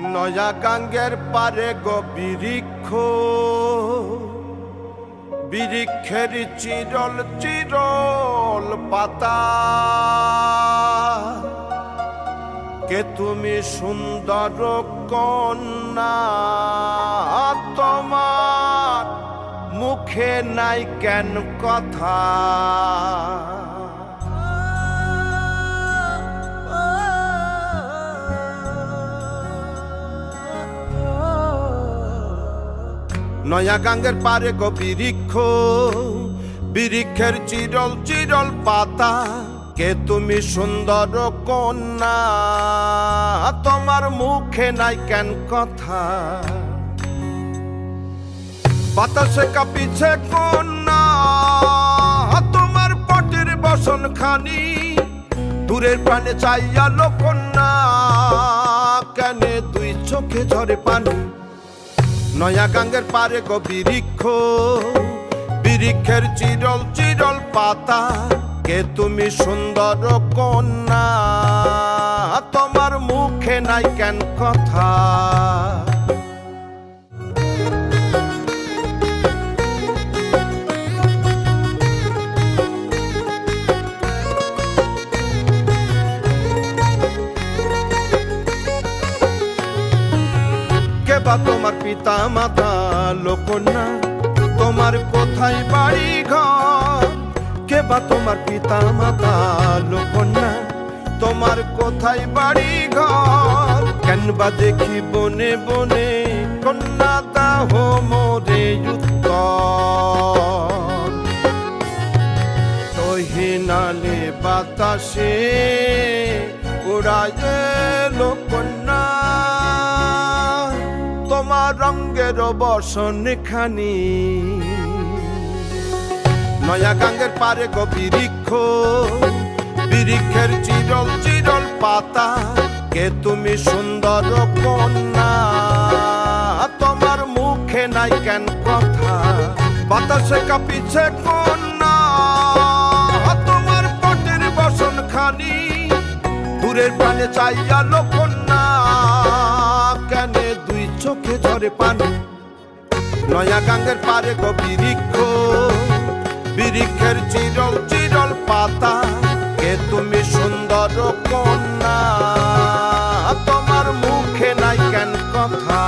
নয়া গাঙ্গের পারে গো বৃক্ষ, বৃক্ষের চিরল চিরল পাতা। কে তুমি সুন্দর কন্যা, তোমার মুখে নাই কেন কথা। নয়া গাঙ্গের পারে গো বৃক্ষ, বৃক্ষের চিরল চিরল পাতা। কে তুমি সুন্দর কন্যা, তোমার মুখে নাই কেন কথা। বাতাসে কাঁপিছে কন্যা, তোমার পটের বসন খানি। দূরের প্রাণে চাইয়ালো কন্যা, কেনে দুই চোখে ঝরে পানি। নয়া গাঙ্গের পারে গো বৃক্ষ, বৃক্ষের চিরল চিরল পাতা। কে তুমি সুন্দর কন্যা, তোমার মুখে নাই কেন কথা। কে বা তোমার পিতা মাতা লোকন্যা, তোমার কোথায় বাড়ি ঘর। কে বা তোমার পিতা মাতা লোকন্যা, তোমার কোথায় বাড়ি ঘর। কেন বা দেখি বনে বনে কন্যা দাহ মোরে উত্তর। তহিনালে বাতাসে উড়ায় লোকন্যা, তোমার রঙের বসন খানি। নয়া গাঙ্গের পারে গো বৃক্ষ, বৃক্ষের চিরল চিরল পাতা। কে তুমি সুন্দর কন্যা, তোমার মুখে নাই কেন কথা। বাতাসে কাঁপিছে কন্যা, তোমার পটের বসন খানি। দূরের প্রাণে চাইয়ালো কন্যা, কেনে দুই চোখে ঝরে পানি। নয়া গাঙ্গের পারে গো বৃক্ষ, বৃক্ষের চিরল চিরল পাতা। কে তুমি সুন্দর কন্যা, তোমার মুখে নাই কেন কথা।